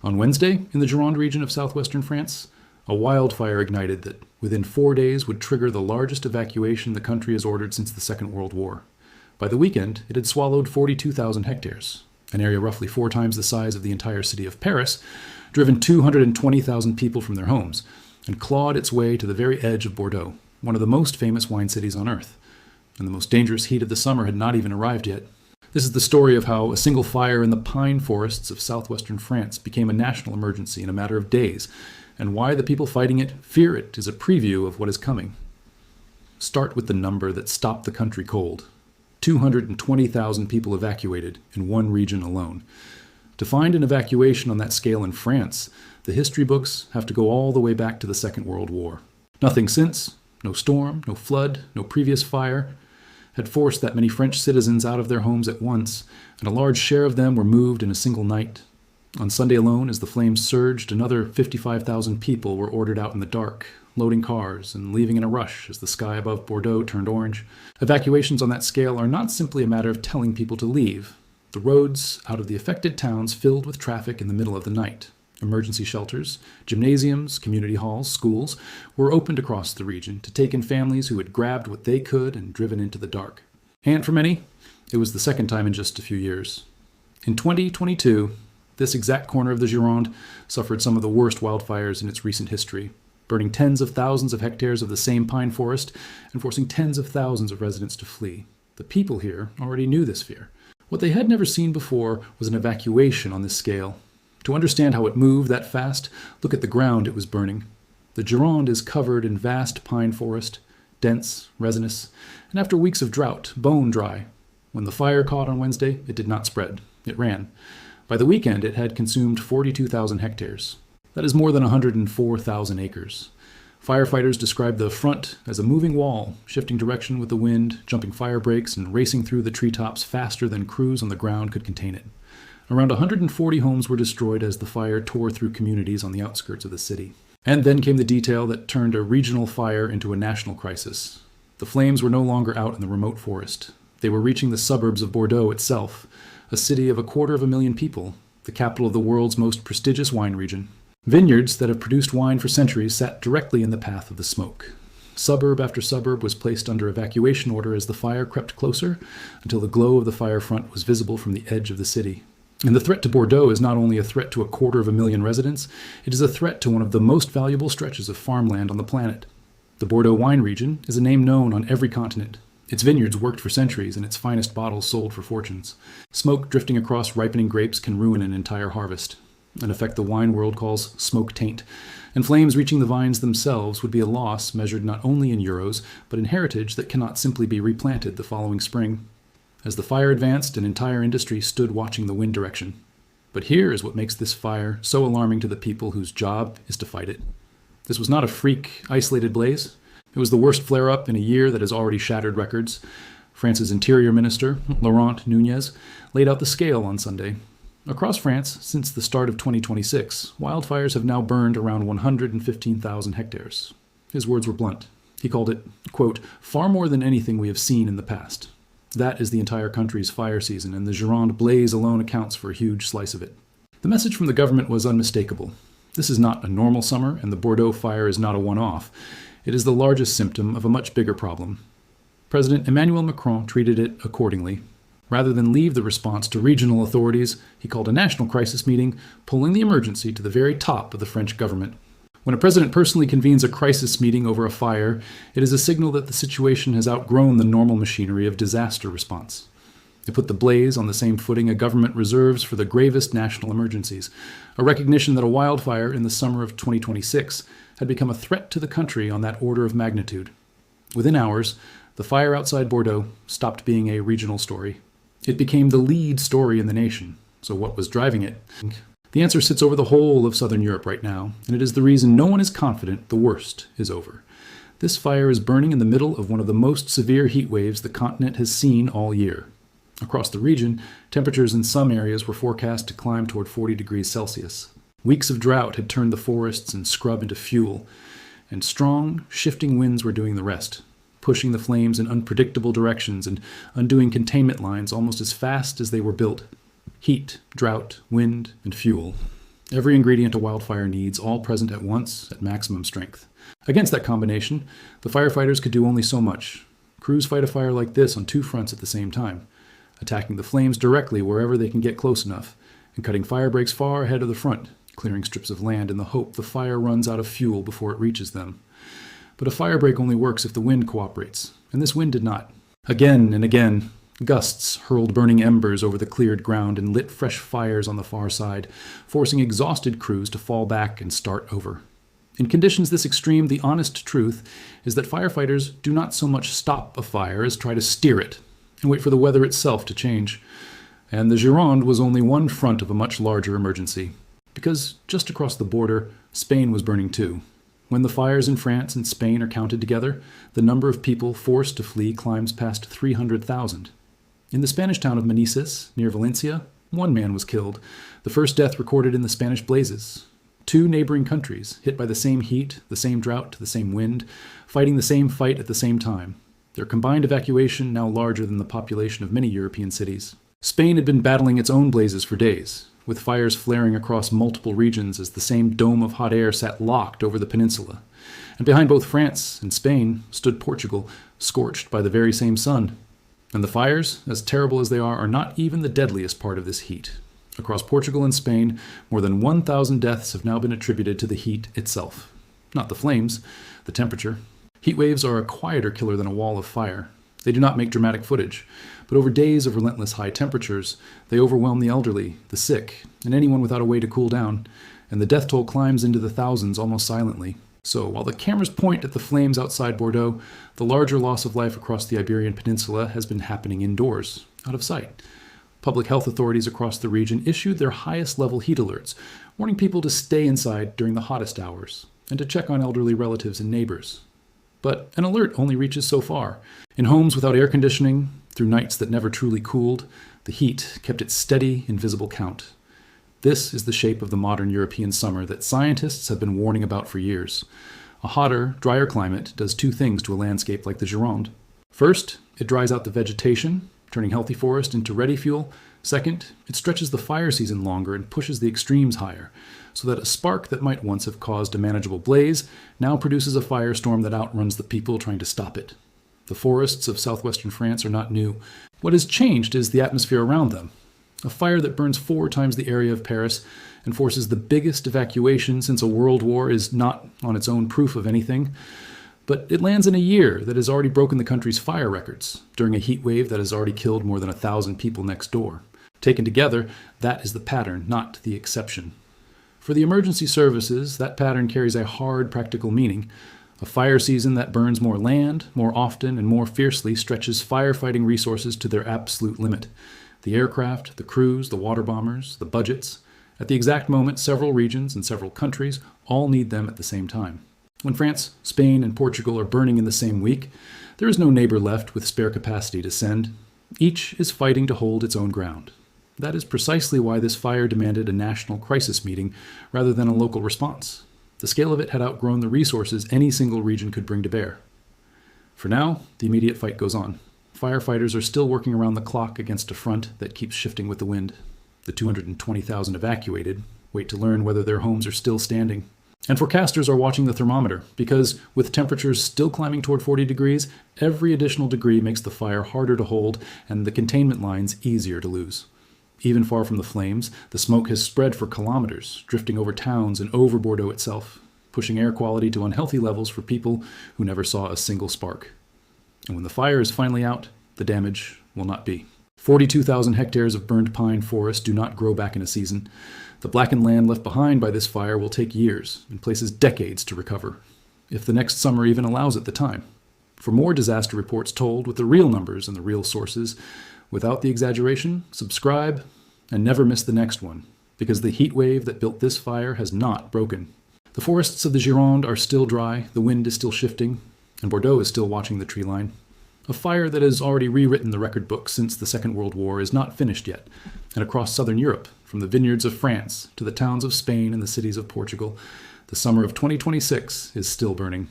On Wednesday, in the Gironde region of southwestern France, a wildfire ignited that, within 4 days, would trigger the largest evacuation the country has ordered since the Second World War. By the weekend, it had swallowed 42,000 hectares, an area roughly 4 times the size of the entire city of Paris, driven 220,000 people from their homes, and clawed its way to the very edge of Bordeaux, one of the most famous wine cities on earth. And the most dangerous heat of the summer had not even arrived yet. This is the story of how a single fire in the pine forests of southwestern France became a national emergency in a matter of days, and why the people fighting it fear it is a preview of what is coming. Start with the number that stopped the country cold. 220,000 people evacuated in one region alone. To find an evacuation on that scale in France, the history books have to go all the way back to the Second World War. Nothing since, no storm, no flood, no previous fire, had forced that many French citizens out of their homes at once, and a large share of them were moved in a single night. On Sunday alone, as the flames surged, another 55,000 people were ordered out in the dark, loading cars and leaving in a rush as the sky above Bordeaux turned orange. Evacuations on that scale are not simply a matter of telling people to leave. The roads out of the affected towns filled with traffic in the middle of the night. Emergency shelters, gymnasiums, community halls, schools were opened across the region to take in families who had grabbed what they could and driven into the dark. And for many, it was the second time in just a few years. In 2022, this exact corner of the Gironde suffered some of the worst wildfires in its recent history, burning tens of thousands of hectares of the same pine forest and forcing tens of thousands of residents to flee. The people here already knew this fear. What they had never seen before was an evacuation on this scale. To understand how it moved that fast, look at the ground it was burning. The Gironde is covered in vast pine forest, dense, resinous, and after weeks of drought, bone dry. When the fire caught on Wednesday, it did not spread. It ran. By the weekend, it had consumed 42,000 hectares. That is more than 104,000 acres. Firefighters described the front as a moving wall, shifting direction with the wind, jumping fire breaks, and racing through the treetops faster than crews on the ground could contain it. Around 140 homes were destroyed as the fire tore through communities on the outskirts of the city. And then came the detail that turned a regional fire into a national crisis. The flames were no longer out in the remote forest. They were reaching the suburbs of Bordeaux itself, a city of 250,000 people, the capital of the world's most prestigious wine region. Vineyards that have produced wine for centuries sat directly in the path of the smoke. Suburb after suburb was placed under evacuation order as the fire crept closer, until the glow of the fire front was visible from the edge of the city. And the threat to Bordeaux is not only a threat to 250,000 residents, it is a threat to one of the most valuable stretches of farmland on the planet. The Bordeaux wine region is a name known on every continent. Its vineyards worked for centuries, and its finest bottles sold for fortunes. Smoke drifting across ripening grapes can ruin an entire harvest, an effect the wine world calls smoke taint. And flames reaching the vines themselves would be a loss measured not only in euros, but in heritage that cannot simply be replanted the following spring. As the fire advanced, an entire industry stood watching the wind direction. But here is what makes this fire so alarming to the people whose job is to fight it. This was not a freak, isolated blaze. It was the worst flare-up in a year that has already shattered records. France's Interior Minister, Laurent Nuñez, laid out the scale on Sunday. Across France, since the start of 2026, wildfires have now burned around 115,000 hectares. His words were blunt. He called it, quote, far more than anything we have seen in the past. That is the entire country's fire season, and the Gironde blaze alone accounts for a huge slice of it. The message from the government was unmistakable. This is not a normal summer, and the Bordeaux fire is not a one-off. It is the largest symptom of a much bigger problem. President Emmanuel Macron treated it accordingly. Rather than leave the response to regional authorities, he called a national crisis meeting, pulling the emergency to the very top of the French government. When a president personally convenes a crisis meeting over a fire, it is a signal that the situation has outgrown the normal machinery of disaster response. It put the blaze on the same footing a government reserves for the gravest national emergencies, a recognition that a wildfire in the summer of 2026 had become a threat to the country on that order of magnitude. Within hours, the fire outside Bordeaux stopped being a regional story. It became the lead story in the nation. So what was driving it? The answer sits over the whole of southern Europe right now, and it is the reason no one is confident the worst is over. This fire is burning in the middle of one of the most severe heat waves the continent has seen all year. Across the region, temperatures in some areas were forecast to climb toward 40 degrees Celsius. Weeks of drought had turned the forests and scrub into fuel, and strong, shifting winds were doing the rest, pushing the flames in unpredictable directions and undoing containment lines almost as fast as they were built. Heat, drought, wind, and fuel. Every ingredient a wildfire needs, all present at once at maximum strength. Against that combination, the firefighters could do only so much. Crews fight a fire like this on two fronts at the same time, attacking the flames directly wherever they can get close enough, and cutting fire breaks far ahead of the front, clearing strips of land in the hope the fire runs out of fuel before it reaches them. But a fire break only works if the wind cooperates, and this wind did not. Again and again, gusts hurled burning embers over the cleared ground and lit fresh fires on the far side, forcing exhausted crews to fall back and start over. In conditions this extreme, the honest truth is that firefighters do not so much stop a fire as try to steer it and wait for the weather itself to change. And the Gironde was only one front of a much larger emergency, because just across the border, Spain was burning too. When the fires in France and Spain are counted together, the number of people forced to flee climbs past 300,000. In the Spanish town of Manises, near Valencia, one man was killed, the first death recorded in the Spanish blazes. Two neighboring countries, hit by the same heat, the same drought, the same wind, fighting the same fight at the same time. Their combined evacuation now larger than the population of many European cities. Spain had been battling its own blazes for days, with fires flaring across multiple regions as the same dome of hot air sat locked over the peninsula. And behind both France and Spain stood Portugal, scorched by the very same sun. And the fires, as terrible as they are not even the deadliest part of this heat. Across Portugal and Spain, more than 1,000 deaths have now been attributed to the heat itself. Not the flames, the temperature. Heat waves are a quieter killer than a wall of fire. They do not make dramatic footage, but over days of relentless high temperatures, they overwhelm the elderly, the sick, and anyone without a way to cool down, and the death toll climbs into the thousands almost silently. So, while the cameras point at the flames outside Bordeaux, the larger loss of life across the Iberian Peninsula has been happening indoors, out of sight. Public health authorities across the region issued their highest-level heat alerts, warning people to stay inside during the hottest hours, and to check on elderly relatives and neighbors. But an alert only reaches so far. In homes without air conditioning, through nights that never truly cooled, the heat kept its steady, invisible count. This is the shape of the modern European summer that scientists have been warning about for years. A hotter, drier climate does two things to a landscape like the Gironde. First, it dries out the vegetation, turning healthy forest into ready fuel. Second, it stretches the fire season longer and pushes the extremes higher, so that a spark that might once have caused a manageable blaze now produces a firestorm that outruns the people trying to stop it. The forests of southwestern France are not new. What has changed is the atmosphere around them. A fire that burns 4 times the area of Paris and forces the biggest evacuation since a world war is not on its own proof of anything. But it lands in a year that has already broken the country's fire records, during a heat wave that has already killed more than 1,000 people next door. Taken together, that is the pattern, not the exception. For the emergency services, that pattern carries a hard practical meaning. A fire season that burns more land, more often, and more fiercely stretches firefighting resources to their absolute limit. The aircraft, the crews, the water bombers, the budgets. At the exact moment, several regions and several countries all need them at the same time. When France, Spain, and Portugal are burning in the same week, there is no neighbor left with spare capacity to send. Each is fighting to hold its own ground. That is precisely why this fire demanded a national crisis meeting rather than a local response. The scale of it had outgrown the resources any single region could bring to bear. For now, the immediate fight goes on. Firefighters are still working around the clock against a front that keeps shifting with the wind. The 220,000 evacuated wait to learn whether their homes are still standing. And forecasters are watching the thermometer, because with temperatures still climbing toward 40 degrees, every additional degree makes the fire harder to hold and the containment lines easier to lose. Even far from the flames, the smoke has spread for kilometers, drifting over towns and over Bordeaux itself, pushing air quality to unhealthy levels for people who never saw a single spark. And when the fire is finally out, the damage will not be. 42,000 hectares of burned pine forest do not grow back in a season. The blackened land left behind by this fire will take years, in places decades, to recover, if the next summer even allows it the time. For more disaster reports told with the real numbers and the real sources, without the exaggeration, subscribe and never miss the next one, because the heat wave that built this fire has not broken. The forests of the Gironde are still dry, the wind is still shifting, and Bordeaux is still watching the tree line. A fire that has already rewritten the record book since the Second World War is not finished yet, and across southern Europe, from the vineyards of France to the towns of Spain and the cities of Portugal, the summer of 2026 is still burning.